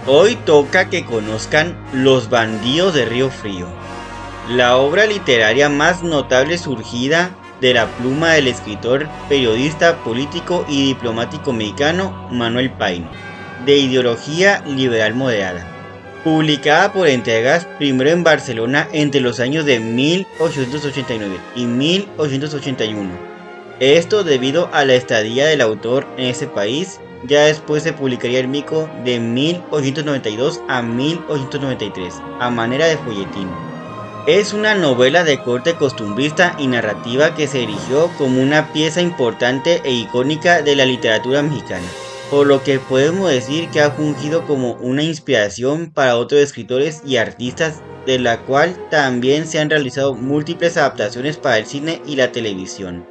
Hoy toca que conozcan Los bandidos de Río Frío, la obra literaria más notable surgida de la pluma del escritor, periodista, político y diplomático mexicano Manuel Paino, de ideología liberal moderada. Publicada por entregas primero en Barcelona entre los años de 1889 y 1881. Esto debido a la estadía del autor en ese país. Ya después se publicaría el Mico de 1892 a 1893, a manera de folletín. Es una novela de corte costumbrista y narrativa que se erigió como una pieza importante e icónica de la literatura mexicana, por lo que podemos decir que ha fungido como una inspiración para otros escritores y artistas, de la cual también se han realizado múltiples adaptaciones para el cine y la televisión.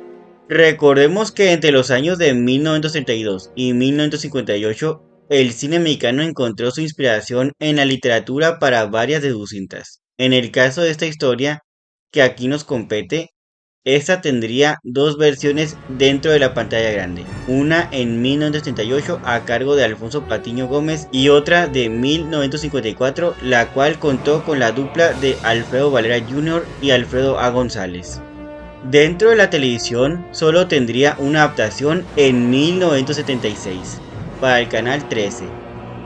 Recordemos que entre los años de 1932 y 1958, el cine mexicano encontró su inspiración en la literatura para varias de sus cintas. En el caso de esta historia, que aquí nos compete, esta tendría dos versiones dentro de la pantalla grande, una en 1938 a cargo de Alfonso Patiño Gómez y otra de 1954, la cual contó con la dupla de Alfredo Valera Jr. y Alfredo A. González. Dentro de la televisión solo tendría una adaptación en 1976 para el canal 13.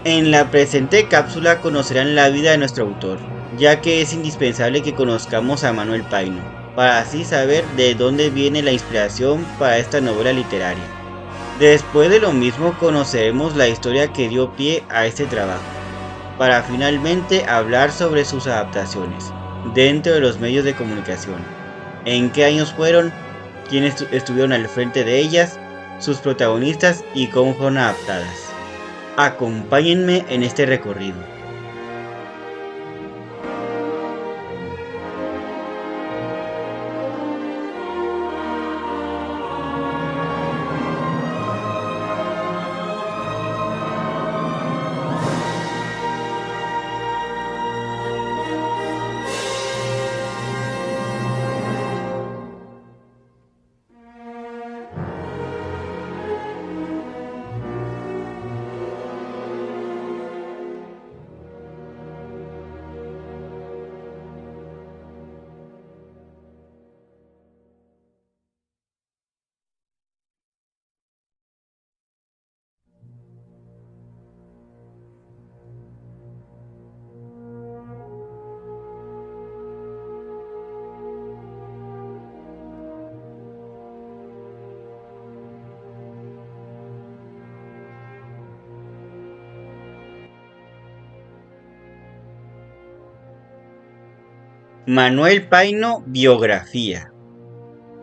En la presente cápsula conocerán la vida de nuestro autor, ya que es indispensable que conozcamos a Manuel Paino, para así saber de dónde viene la inspiración para esta novela literaria. Después de lo mismo conoceremos la historia que dio pie a este trabajo, para finalmente hablar sobre sus adaptaciones dentro de los medios de comunicación. En qué años fueron, quiénes estuvieron al frente de ellas, sus protagonistas y cómo fueron adaptadas. Acompáñenme en este recorrido. Manuel Paino, biografía.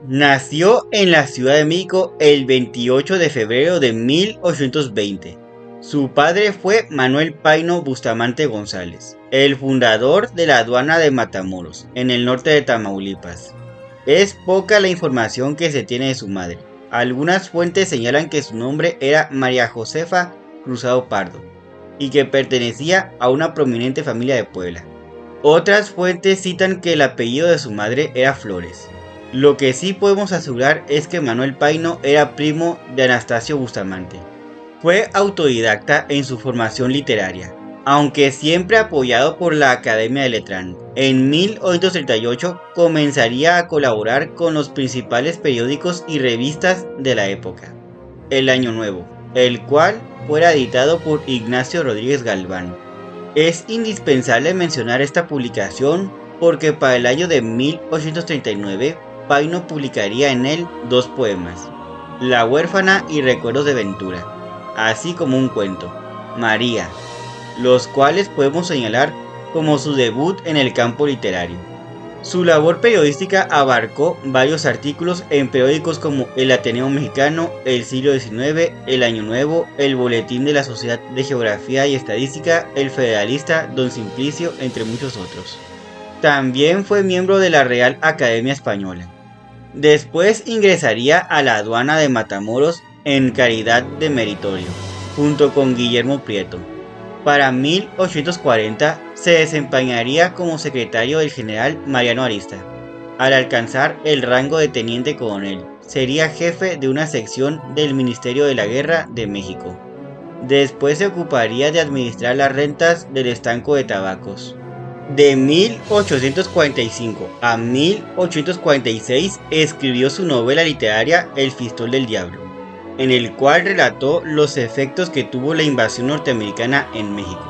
Nació en la Ciudad de México el 28 de febrero de 1820. Su padre fue Manuel Paino Bustamante González, el fundador de la aduana de Matamoros, en el norte de Tamaulipas. Es poca la información que se tiene de su madre. Algunas fuentes señalan que su nombre era María Josefa Cruzado Pardo y que pertenecía a una prominente familia de Puebla. Otras fuentes citan que el apellido de su madre era Flores. Lo que sí podemos asegurar es que Manuel Paino era primo de Anastasio Bustamante. Fue autodidacta en su formación literaria, aunque siempre apoyado por la Academia de Letrán. En 1838 comenzaría a colaborar con los principales periódicos y revistas de la época, El Año Nuevo, el cual fuera editado por Ignacio Rodríguez Galván. Es indispensable mencionar esta publicación porque para el año de 1839 Paino publicaría en él dos poemas, La huérfana y Recuerdos de Ventura, así como un cuento, María, los cuales podemos señalar como su debut en el campo literario. Su labor periodística abarcó varios artículos en periódicos como El Ateneo Mexicano, El Siglo XIX, El Año Nuevo, El Boletín de la Sociedad de Geografía y Estadística, El Federalista, Don Simplicio, entre muchos otros. También fue miembro de la Real Academia Española. Después ingresaría a la aduana de Matamoros en calidad de meritorio, junto con Guillermo Prieto. Para 1840 se desempeñaría como secretario del general Mariano Arista. Al alcanzar el rango de teniente coronel, sería jefe de una sección del Ministerio de la Guerra de México. Después se ocuparía de administrar las rentas del estanco de tabacos. De 1845 a 1846 escribió su novela literaria El Fistol del Diablo, en el cual relató los efectos que tuvo la invasión norteamericana en México.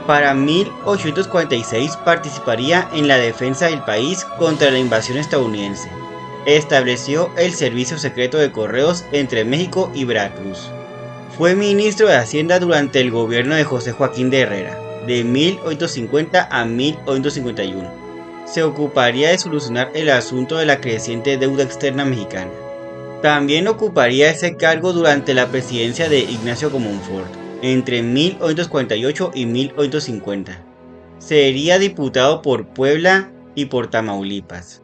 Para 1846 participaría en la defensa del país contra la invasión estadounidense. Estableció el servicio secreto de correos entre México y Veracruz. Fue ministro de Hacienda durante el gobierno de José Joaquín de Herrera, de 1850 a 1851. Se ocuparía de solucionar el asunto de la creciente deuda externa mexicana. También ocuparía ese cargo durante la presidencia de Ignacio Comonfort, entre 1848 y 1850. Sería diputado por Puebla y por Tamaulipas.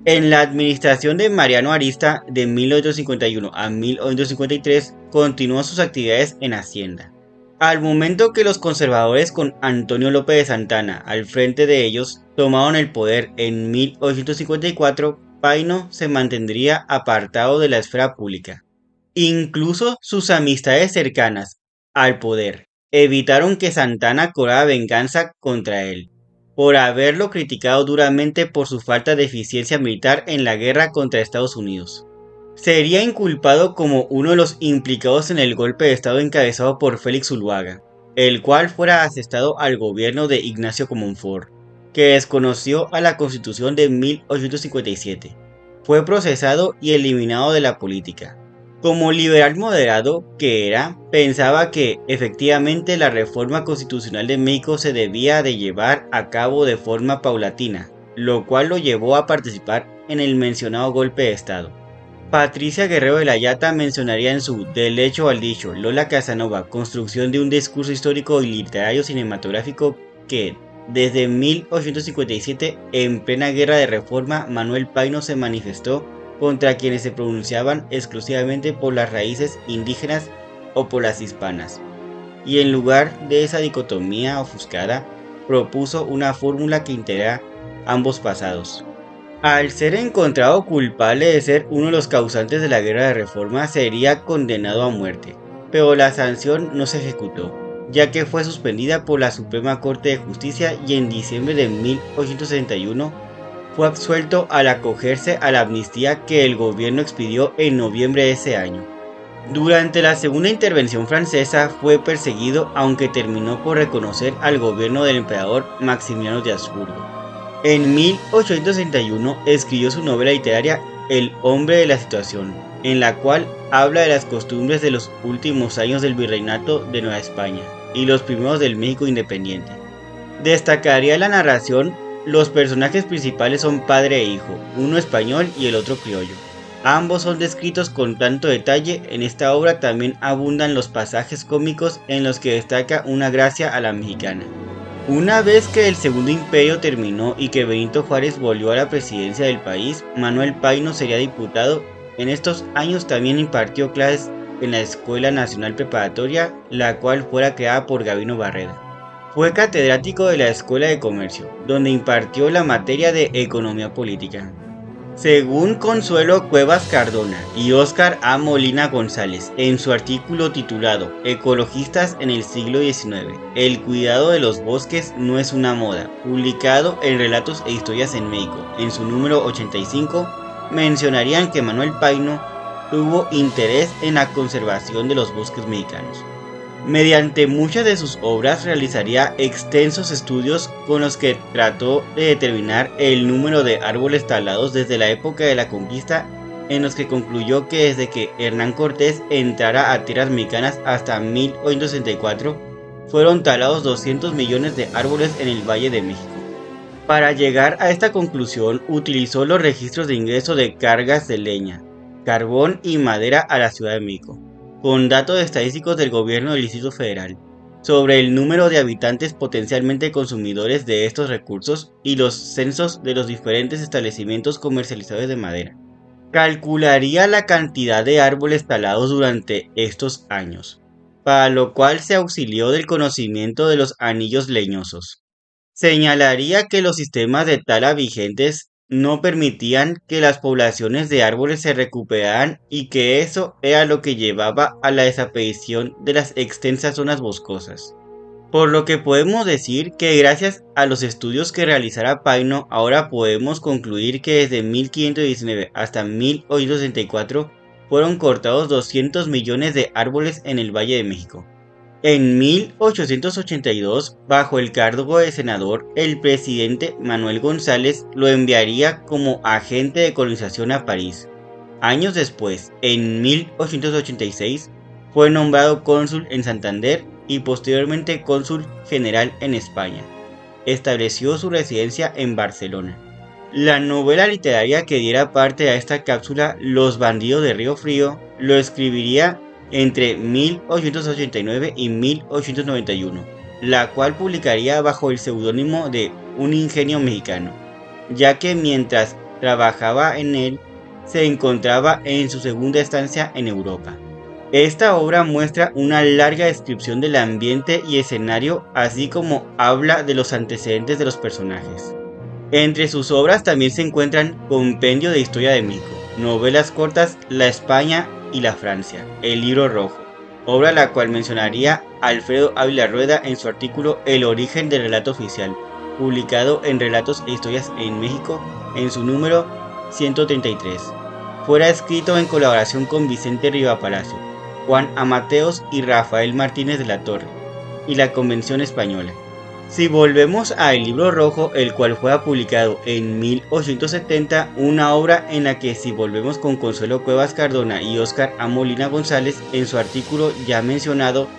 En la administración de Mariano Arista, de 1851 a 1853, continuó sus actividades en Hacienda. Al momento que los conservadores, con Antonio López de Santana al frente de ellos, tomaron el poder en 1854, Paino se mantendría apartado de la esfera pública. Incluso sus amistades cercanas al poder evitaron que Santana cobrara venganza contra él, por haberlo criticado duramente por su falta de eficiencia militar en la guerra contra Estados Unidos. Sería inculpado como uno de los implicados en el golpe de estado encabezado por Félix Zuluaga, el cual fuera asestado al gobierno de Ignacio Comonfort, que desconoció a la Constitución de 1857. Fue procesado y eliminado de la política. Como liberal moderado que era, pensaba que efectivamente la reforma constitucional de México se debía de llevar a cabo de forma paulatina, lo cual lo llevó a participar en el mencionado golpe de estado. Patricia Guerrero de la Yata mencionaría en su Del hecho al dicho, Lola Casanova, construcción de un discurso histórico y literario cinematográfico que, desde 1857, en plena guerra de reforma, Manuel Paino se manifestó contra quienes se pronunciaban exclusivamente por las raíces indígenas o por las hispanas, y en lugar de esa dicotomía ofuscada, propuso una fórmula que integrara ambos pasados. Al ser encontrado culpable de ser uno de los causantes de la guerra de reforma, sería condenado a muerte, pero la sanción no se ejecutó, ya que fue suspendida por la Suprema Corte de Justicia y en diciembre de 1861 fue absuelto al acogerse a la amnistía que el gobierno expidió en noviembre de ese año. Durante la segunda intervención francesa fue perseguido, aunque terminó por reconocer al gobierno del emperador Maximiliano de Habsburgo. En 1861 escribió su novela literaria El hombre de la situación, en la cual habla de las costumbres de los últimos años del virreinato de Nueva España y los primeros del México independiente. Destacaría la narración. Los personajes principales son padre e hijo, uno español y el otro criollo. Ambos son descritos con tanto detalle. En esta obra también abundan los pasajes cómicos en los que destaca una gracia a la mexicana. Una vez que el Segundo Imperio terminó y que Benito Juárez volvió a la presidencia del país, Manuel Paino sería diputado. En estos años también impartió clases en la Escuela Nacional Preparatoria, la cual fuera creada por Gabino Barreda. Fue catedrático de la Escuela de Comercio, donde impartió la materia de Economía Política. Según Consuelo Cuevas Cardona y Óscar A. Molina González, en su artículo titulado Ecologistas en el siglo XIX, el cuidado de los bosques no es una moda, publicado en Relatos e Historias en México, en su número 85, mencionarían que Manuel Paino tuvo interés en la conservación de los bosques mexicanos. Mediante muchas de sus obras realizaría extensos estudios con los que trató de determinar el número de árboles talados desde la época de la conquista, en los que concluyó que desde que Hernán Cortés entrara a tierras mexicanas hasta 1864, fueron talados 200 millones de árboles en el Valle de México. Para llegar a esta conclusión utilizó los registros de ingreso de cargas de leña, carbón y madera a la Ciudad de México, con datos estadísticos del gobierno del Distrito Federal, sobre el número de habitantes potencialmente consumidores de estos recursos y los censos de los diferentes establecimientos comercializadores de madera. Calcularía la cantidad de árboles talados durante estos años, para lo cual se auxilió del conocimiento de los anillos leñosos. Señalaría que los sistemas de tala vigentes no permitían que las poblaciones de árboles se recuperaran y que eso era lo que llevaba a la desaparición de las extensas zonas boscosas. Por lo que podemos decir que gracias a los estudios que realizara Paino, ahora podemos concluir que desde 1519 hasta 1864 fueron cortados 200 millones de árboles en el Valle de México. En 1882, bajo el cargo de senador, el presidente Manuel González lo enviaría como agente de colonización a París. Años después, en 1886, fue nombrado cónsul en Santander y posteriormente cónsul general en España. Estableció su residencia en Barcelona. La novela literaria que diera parte a esta cápsula, Los bandidos de Río Frío, lo escribiría entre 1889 y 1891, la cual publicaría bajo el seudónimo de Un ingenio mexicano, ya que mientras trabajaba en él, se encontraba en su segunda estancia en Europa. Esta obra muestra una larga descripción del ambiente y escenario, así como habla de los antecedentes de los personajes. Entre sus obras también se encuentran Compendio de Historia de México, novelas cortas La España y la Francia, El Libro Rojo, obra la cual mencionaría Alfredo Ávila Rueda en su artículo El origen del relato oficial, publicado en Relatos e Historias en México en su número 133. Fuera escrito en colaboración con Vicente Riva Palacio, Juan Amateos y Rafael Martínez de la Torre, y la Convención Española. Si volvemos a El Libro Rojo, el cual fue publicado en 1870, una obra en la que, si volvemos con Consuelo Cuevas Cardona y Óscar A. Molina González en su artículo ya mencionado,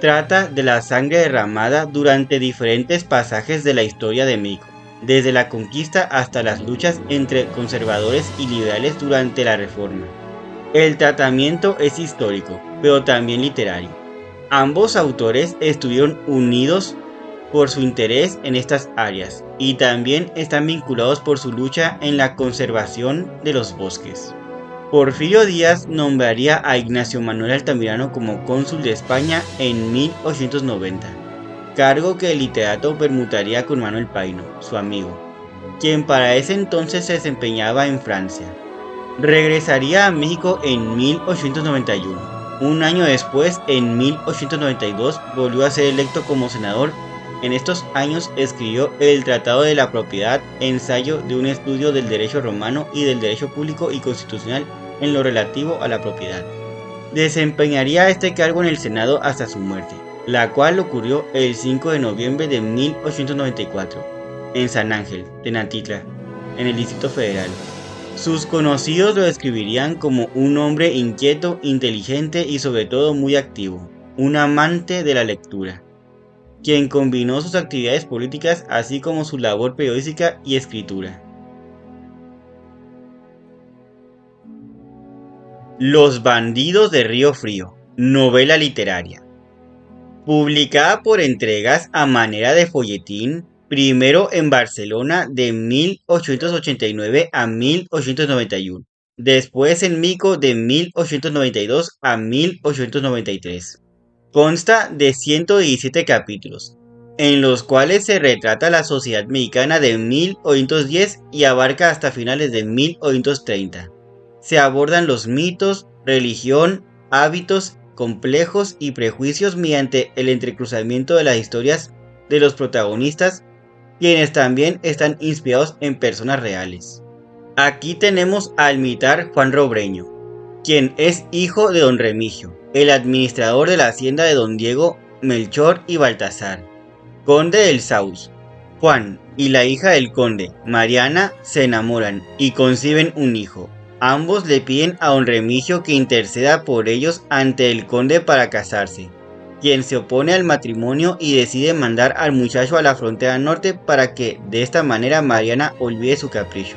trata de la sangre derramada durante diferentes pasajes de la historia de México, desde la conquista hasta las luchas entre conservadores y liberales durante la Reforma. El tratamiento es histórico, pero también literario. Ambos autores estuvieron unidos por su interés en estas áreas y también están vinculados por su lucha en la conservación de los bosques. Porfirio Díaz nombraría a Ignacio Manuel Altamirano como cónsul de España en 1890, cargo que el literato permutaría con Manuel Paino, su amigo, quien para ese entonces se desempeñaba en Francia. Regresaría a México en 1891. Un año después, en 1892, volvió a ser electo como senador. En estos años escribió El Tratado de la Propiedad, ensayo de un estudio del derecho romano y del derecho público y constitucional en lo relativo a la propiedad. Desempeñaría este cargo en el Senado hasta su muerte, la cual ocurrió el 5 de noviembre de 1894, en San Ángel, Tenantitla, en el Distrito Federal. Sus conocidos lo describirían como un hombre inquieto, inteligente y sobre todo muy activo, un amante de la lectura, quien combinó sus actividades políticas así como su labor periodística y escritura. Los bandidos de Río Frío, novela literaria. Publicada por entregas a manera de folletín, primero en Barcelona de 1889 a 1891, después en Mico de 1892 a 1893. Consta de 117 capítulos, en los cuales se retrata la sociedad mexicana de 1810 y abarca hasta finales de 1830. Se abordan los mitos, religión, hábitos, complejos y prejuicios mediante el entrecruzamiento de las historias de los protagonistas, quienes también están inspirados en personas reales. Aquí tenemos al militar Juan Robreño, quien es hijo de don Remigio, el administrador de la hacienda de don Diego, Melchor y Baltasar, conde del Sauz. Juan y la hija del conde, Mariana, se enamoran y conciben un hijo. Ambos le piden a don Remigio que interceda por ellos ante el conde para casarse, quien se opone al matrimonio y decide mandar al muchacho a la frontera norte para que de esta manera Mariana olvide su capricho.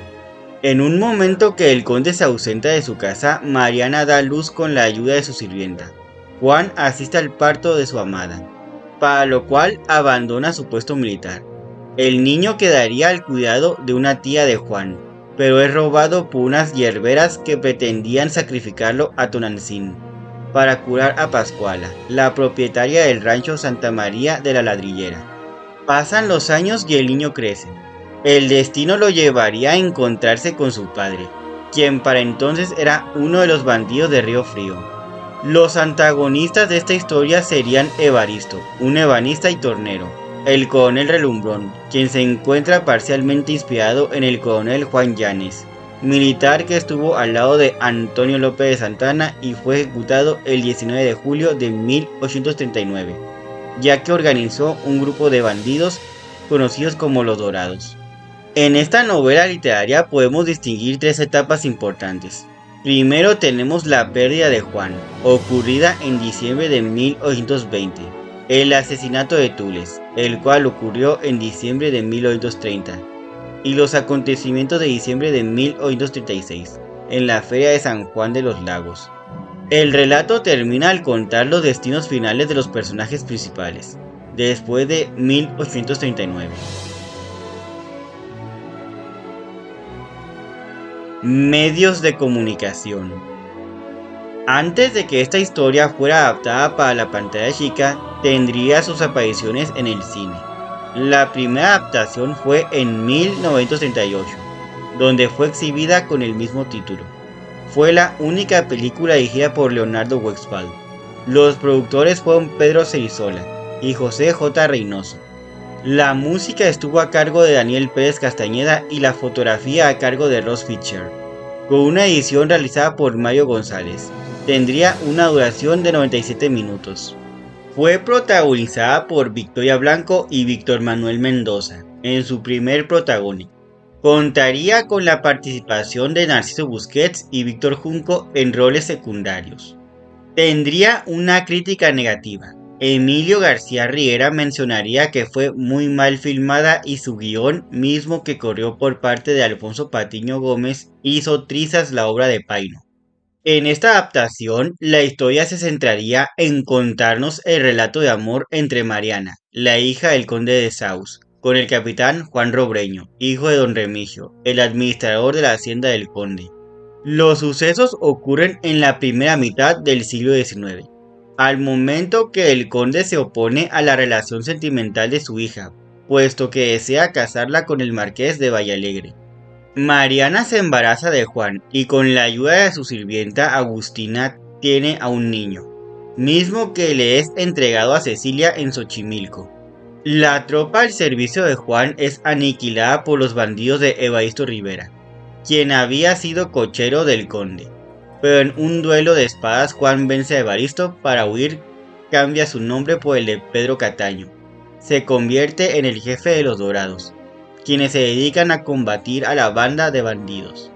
En un momento que el conde se ausenta de su casa, Mariana da luz con la ayuda de su sirvienta. Juan asiste al parto de su amada, para lo cual abandona su puesto militar. El niño quedaría al cuidado de una tía de Juan, pero es robado por unas hierberas que pretendían sacrificarlo a Tonantzin para curar a Pascuala, la propietaria del rancho Santa María de la Ladrillera. Pasan los años y el niño crece. El destino lo llevaría a encontrarse con su padre, quien para entonces era uno de los bandidos de Río Frío. Los antagonistas de esta historia serían Evaristo, un ebanista y tornero, el coronel Relumbrón, quien se encuentra parcialmente inspirado en el coronel Juan Yanes, militar que estuvo al lado de Antonio López de Santana y fue ejecutado el 19 de julio de 1839, ya que organizó un grupo de bandidos conocidos como los Dorados. En esta novela literaria podemos distinguir tres etapas importantes. Primero tenemos la pérdida de Juan, ocurrida en diciembre de 1820, el asesinato de Tules, el cual ocurrió en diciembre de 1830, y los acontecimientos de diciembre de 1836, en la Feria de San Juan de los Lagos. El relato termina al contar los destinos finales de los personajes principales, después de 1839. Medios de comunicación. Antes de que esta historia fuera adaptada para la pantalla chica, tendría sus apariciones en el cine. La primera adaptación fue en 1938, donde fue exhibida con el mismo título. Fue la única película dirigida por Leonardo Westphal. Los productores fueron Pedro Cerizola y José J. Reynoso. La música estuvo a cargo de Daniel Pérez Castañeda y la fotografía a cargo de Ross Fisher, con una edición realizada por Mario González. Tendría una duración de 97 minutos. Fue protagonizada por Victoria Blanco y Víctor Manuel Mendoza en su primer protagónico. Contaría con la participación de Narciso Busquets y Víctor Junco en roles secundarios. Tendría una crítica negativa. Emilio García Riera mencionaría que fue muy mal filmada y su guión, mismo que corrió por parte de Alfonso Patiño Gómez, hizo trizas la obra de Paino. En esta adaptación, la historia se centraría en contarnos el relato de amor entre Mariana, la hija del conde de Saus, con el capitán Juan Robreño, hijo de don Remigio, el administrador de la hacienda del conde. Los sucesos ocurren en la primera mitad del siglo XIX. Al momento que el conde se opone a la relación sentimental de su hija, puesto que desea casarla con el marqués de Villalegre. Mariana se embaraza de Juan y con la ayuda de su sirvienta Agustina tiene a un niño, mismo que le es entregado a Cecilia en Xochimilco. La tropa al servicio de Juan es aniquilada por los bandidos de Evaristo Rivera, quien había sido cochero del conde. Pero en un duelo de espadas Juan vence a Evaristo. Para huir cambia su nombre por el de Pedro Cataño. Se convierte en el jefe de los Dorados, quienes se dedican a combatir a la banda de bandidos,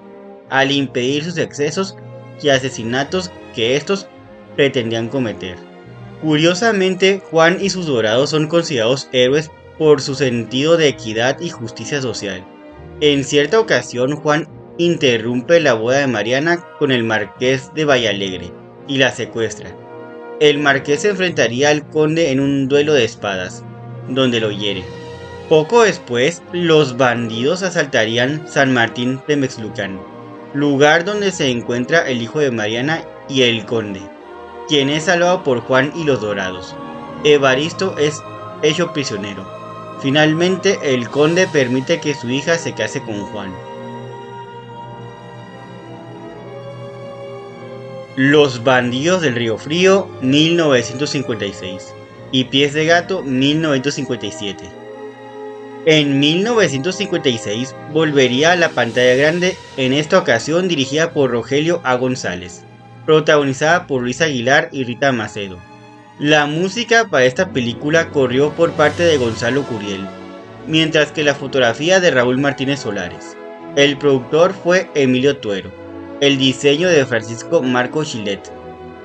al impedir sus excesos y asesinatos que estos pretendían cometer. Curiosamente, Juan y sus Dorados son considerados héroes por su sentido de equidad y justicia social. En cierta ocasión, Juan interrumpe la boda de Mariana con el marqués de Villalegre y la secuestra. El marqués se enfrentaría al conde en un duelo de espadas, donde lo hiere. Poco después, los bandidos asaltarían San Martín de Mexlucán, lugar donde se encuentra el hijo de Mariana y el conde, quien es salvado por Juan y los Dorados. Evaristo es hecho prisionero. Finalmente, el conde permite que su hija se case con Juan. Los bandidos del Río Frío, 1956, y Pies de Gato, 1957. En 1956 volvería a la pantalla grande, en esta ocasión dirigida por Rogelio A. González, protagonizada por Luis Aguilar y Rita Macedo. La música para esta película corrió por parte de Gonzalo Curiel, mientras que la fotografía de Raúl Martínez Solares. El productor fue Emilio Tuero. El diseño de Francisco Marco Chilet,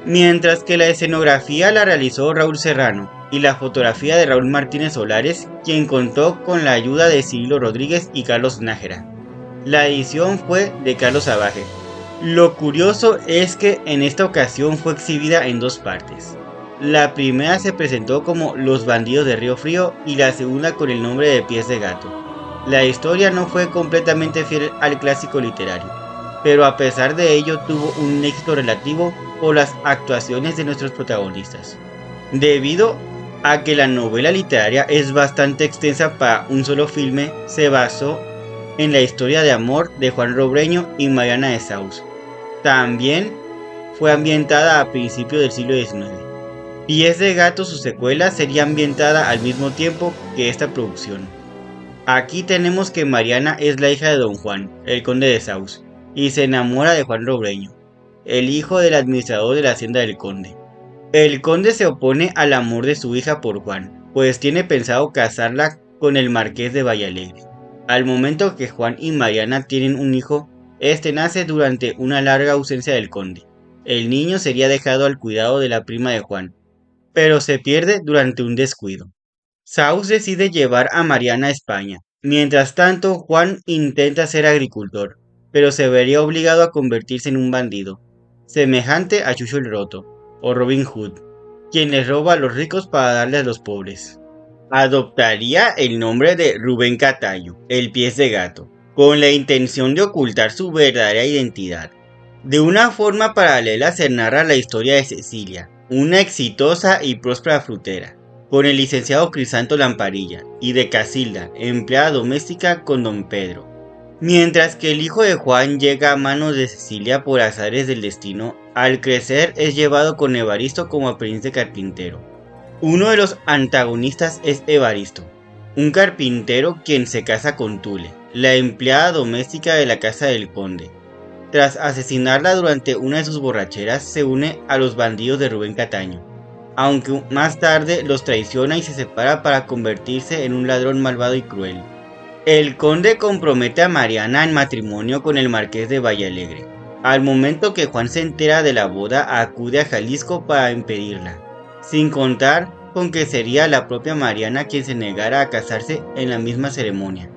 mientras que la escenografía la realizó Raúl Serrano y la fotografía de Raúl Martínez Solares, quien contó con la ayuda de Cirilo Rodríguez y Carlos Nájera. La edición fue de Carlos Abaje. Lo curioso es que en esta ocasión fue exhibida en dos partes. La primera se presentó como Los bandidos de Río Frío y la segunda con el nombre de Pies de Gato. La historia no fue completamente fiel al clásico literario, pero a pesar de ello tuvo un éxito relativo por las actuaciones de nuestros protagonistas. Debido a que la novela literaria es bastante extensa para un solo filme, se basó en la historia de amor de Juan Robreño y Mariana de Saus. También fue ambientada a principios del siglo XIX. Pies de Gato, su secuela, sería ambientada al mismo tiempo que esta producción. Aquí tenemos que Mariana es la hija de Don Juan, el conde de Saus, y se enamora de Juan Robreño, el hijo del administrador de la hacienda del conde. El conde se opone al amor de su hija por Juan, pues tiene pensado casarla con el marqués de Villalegre. Al momento que Juan y Mariana tienen un hijo, este nace durante una larga ausencia del conde. El niño sería dejado al cuidado de la prima de Juan, pero se pierde durante un descuido. Saus decide llevar a Mariana a España. Mientras tanto, Juan intenta ser agricultor, pero se vería obligado a convertirse en un bandido, semejante a Chucho el Roto, o Robin Hood, quien les roba a los ricos para darle a los pobres. Adoptaría el nombre de Rubén Cataño, el Pies de Gato, con la intención de ocultar su verdadera identidad. De una forma paralela se narra la historia de Cecilia, una exitosa y próspera frutera, con el licenciado Crisanto Lamparilla, y de Casilda, empleada doméstica con don Pedro. Mientras que el hijo de Juan llega a manos de Cecilia por azares del destino, al crecer es llevado con Evaristo como aprendiz de carpintero. Uno de los antagonistas es Evaristo, un carpintero quien se casa con Tule, la empleada doméstica de la casa del conde. Tras asesinarla durante una de sus borracheras, se une a los bandidos de Rubén Cataño, aunque más tarde los traiciona y se separa para convertirse en un ladrón malvado y cruel. El conde compromete a Mariana en matrimonio con el marqués de Villalegre. Al momento que Juan se entera de la boda, acude a Jalisco para impedirla, sin contar con que sería la propia Mariana quien se negara a casarse en la misma ceremonia.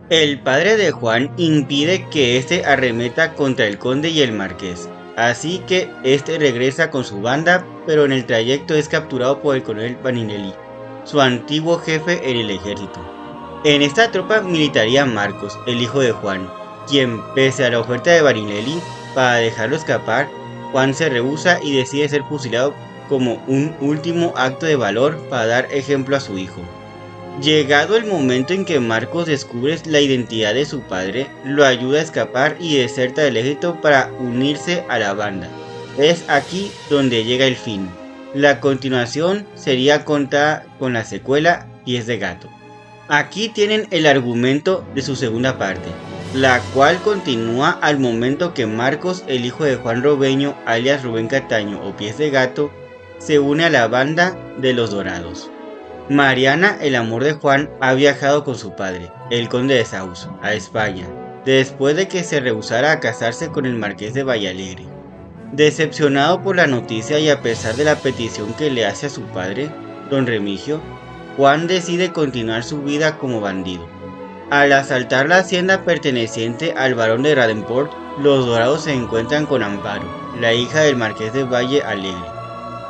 El padre de Juan impide que éste arremeta contra el conde y el marqués, así que este regresa con su banda, pero en el trayecto es capturado por el coronel Vaninelli, su antiguo jefe en el ejército. En esta tropa militaría Marcos, el hijo de Juan, quien, pese a la oferta de Vaninelli para dejarlo escapar, Juan se rehúsa y decide ser fusilado como un último acto de valor para dar ejemplo a su hijo. Llegado el momento en que Marcos descubre la identidad de su padre, lo ayuda a escapar y deserta del ejército para unirse a la banda. Es aquí donde llega el fin. La continuación sería contada con la secuela Pies de Gato. Aquí tienen el argumento de su segunda parte, la cual continúa al momento que Marcos, el hijo de Juan Robreño, alias Rubén Cataño o Pies de Gato, se une a la banda de los Dorados. Mariana, el amor de Juan, ha viajado con su padre, el conde de Saus, a España, después de que se rehusara a casarse con el marqués de Villalegre. Decepcionado por la noticia y a pesar de la petición que le hace a su padre, don Remigio, Juan decide continuar su vida como bandido. Al asaltar la hacienda perteneciente al barón de Radenport, los Dorados se encuentran con Amparo, la hija del marqués de Valle Alegre.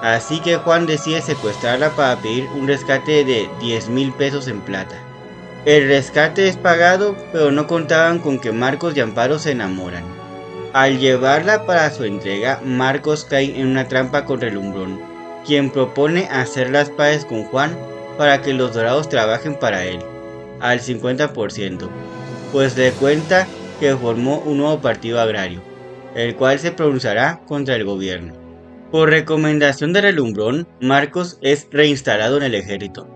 Así que Juan decide secuestrarla para pedir un rescate de 10,000 pesos en plata. El rescate es pagado, pero no contaban con que Marcos y Amparo se enamoran. Al llevarla para su entrega, Marcos cae en una trampa con Relumbrón, quien propone hacer las paces con Juan para que los Dorados trabajen para él, al 50%, pues le cuenta que formó un nuevo partido agrario, el cual se pronunciará contra el gobierno. Por recomendación de Relumbrón, Marcos es reinstalado en el ejército.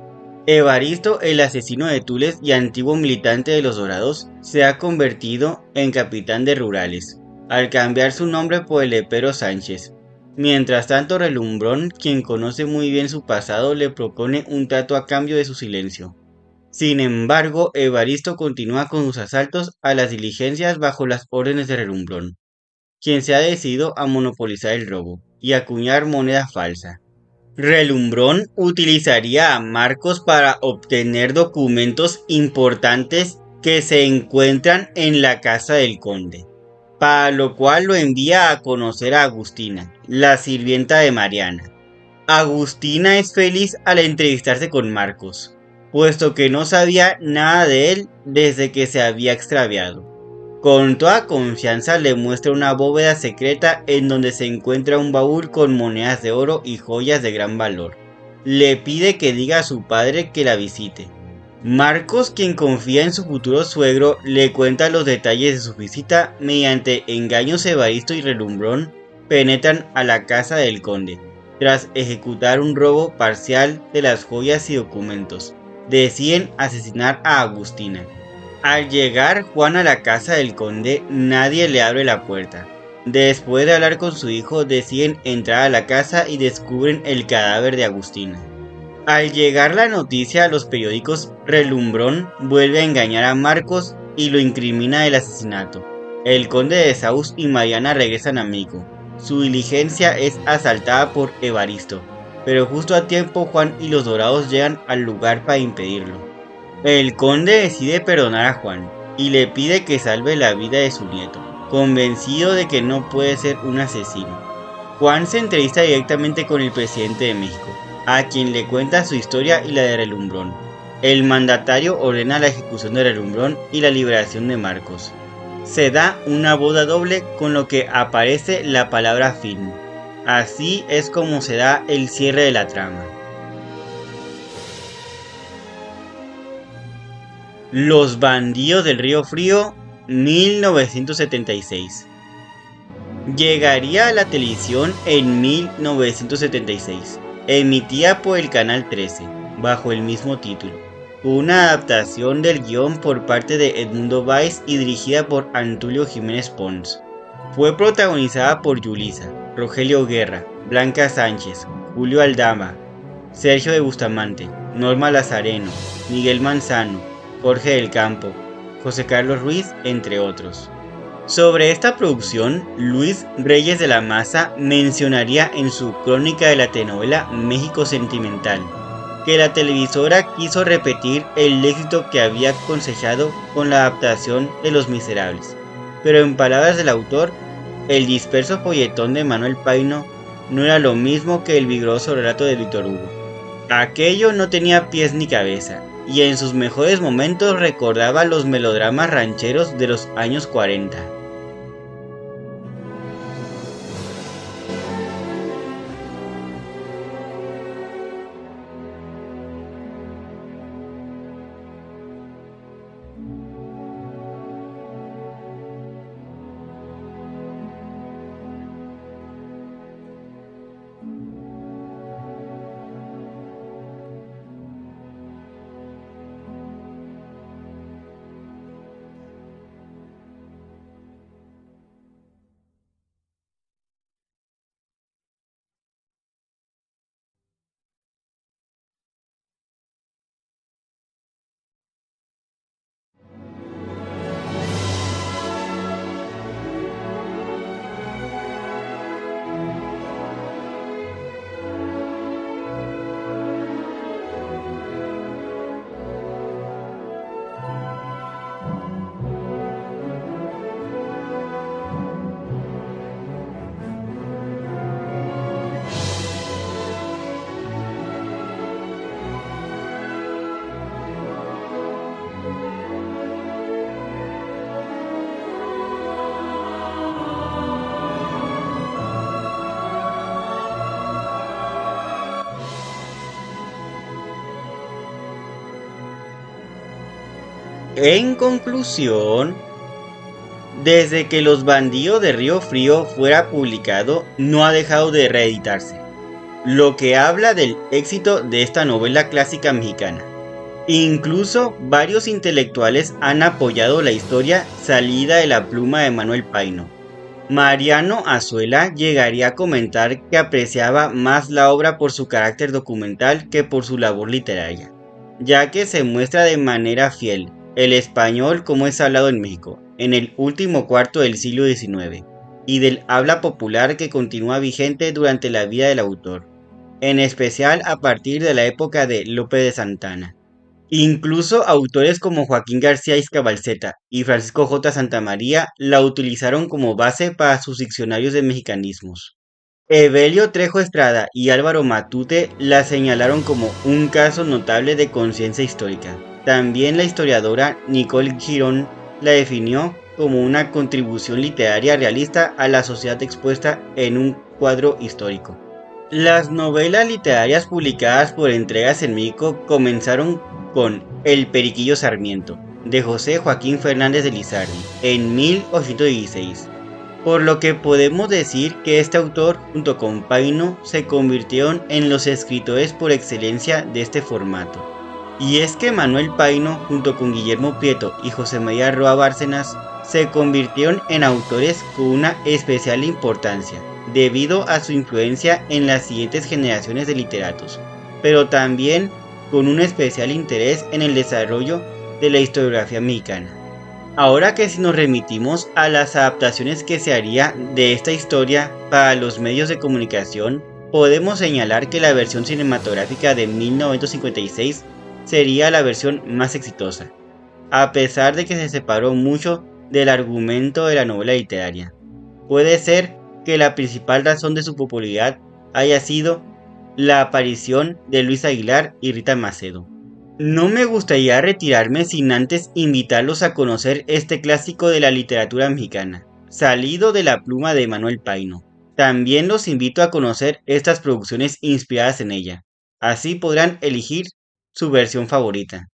Evaristo, el asesino de Tules y antiguo militante de los Dorados, se ha convertido en capitán de rurales, al cambiar su nombre por el de Pero Sánchez. Mientras tanto, Relumbrón, quien conoce muy bien su pasado, le propone un trato a cambio de su silencio. Sin embargo, Evaristo continúa con sus asaltos a las diligencias bajo las órdenes de Relumbrón, quien se ha decidido a monopolizar el robo y acuñar moneda falsa. Relumbrón utilizaría a Marcos para obtener documentos importantes que se encuentran en la casa del conde, para lo cual lo envía a conocer a Agustina, la sirvienta de Mariana. Agustina es feliz al entrevistarse con Marcos, puesto que no sabía nada de él desde que se había extraviado. Con toda confianza le muestra una bóveda secreta en donde se encuentra un baúl con monedas de oro y joyas de gran valor. Le pide que diga a su padre que la visite. Marcos, quien confía en su futuro suegro, le cuenta los detalles de su visita. Mediante engaños, Evaristo y Relumbrón penetran a la casa del conde, tras ejecutar un robo parcial de las joyas y documentos. Deciden asesinar a Agustina. Al llegar Juan a la casa del conde, nadie le abre la puerta. Después de hablar con su hijo, deciden entrar a la casa y descubren el cadáver de Agustina. Al llegar la noticia a los periódicos, Relumbrón vuelve a engañar a Marcos y lo incrimina del asesinato. El conde de Saus y Mariana regresan a Mico. Su diligencia es asaltada por Evaristo, pero justo a tiempo Juan y los Dorados llegan al lugar para impedirlo. El conde decide perdonar a Juan y le pide que salve la vida de su nieto, convencido de que no puede ser un asesino. Juan se entrevista directamente con el presidente de México, a quien le cuenta su historia y la de Relumbrón. El mandatario ordena la ejecución de Relumbrón y la liberación de Marcos. Se da una boda doble, con lo que aparece la palabra fin. Así es como se da el cierre de la trama. Los bandidos del Río Frío, 1976. Llegaría a la televisión en 1976, emitida por el Canal 13, bajo el mismo título, una adaptación del guión por parte de Edmundo Valls y dirigida por Antulio Jiménez Pons. Fue protagonizada por Yulisa, Rogelio Guerra, Blanca Sánchez, Julio Aldama, Sergio de Bustamante, Norma Lazareno, Miguel Manzano, Jorge del Campo, José Carlos Ruiz, entre otros. Sobre esta producción, Luis Reyes de la Maza mencionaría en su crónica de la telenovela México Sentimental, que la televisora quiso repetir el éxito que había cosechado con la adaptación de Los Miserables, pero en palabras del autor, el disperso folletón de Manuel Paino no era lo mismo que el vigoroso relato de Víctor Hugo. Aquello no tenía pies ni cabeza, y en sus mejores momentos recordaba los melodramas rancheros de los años 40. En conclusión, desde que Los Bandidos de Río Frío fuera publicado, no ha dejado de reeditarse, lo que habla del éxito de esta novela clásica mexicana. Incluso varios intelectuales han apoyado la historia salida de la pluma de Manuel Paino. Mariano Azuela llegaría a comentar que apreciaba más la obra por su carácter documental que por su labor literaria, ya que se muestra de manera fiel el español como es hablado en México en el último cuarto del siglo XIX, y del habla popular que continúa vigente durante la vida del autor, en especial a partir de la época de Lope de Santana. Incluso autores como Joaquín García Iscabalceta y Francisco J. Santamaría la utilizaron como base para sus diccionarios de mexicanismos. Evelio Trejo Estrada y Álvaro Matute la señalaron como un caso notable de conciencia histórica. También la historiadora Nicole Girón la definió como una contribución literaria realista a la sociedad expuesta en un cuadro histórico. Las novelas literarias publicadas por Entregas en México comenzaron con El Periquillo Sarmiento, de José Joaquín Fernández de Lizardi, en 1816, por lo que podemos decir que este autor junto con Paino se convirtieron en los escritores por excelencia de este formato. Y es que Manuel Paino junto con Guillermo Prieto y José María Roa Bárcenas se convirtieron en autores con una especial importancia, debido a su influencia en las siguientes generaciones de literatos, pero también con un especial interés en el desarrollo de la historiografía mexicana. Ahora que si nos remitimos a las adaptaciones que se haría de esta historia para los medios de comunicación, podemos señalar que la versión cinematográfica de 1956 sería la versión más exitosa, a pesar de que se separó mucho del argumento de la novela literaria. Puede ser que la principal razón de su popularidad haya sido la aparición de Luis Aguilar y Rita Macedo. No me gustaría retirarme sin antes invitarlos a conocer este clásico de la literatura mexicana, salido de la pluma de Manuel Paino. También los invito a conocer estas producciones inspiradas en ella. Así podrán elegir su versión favorita.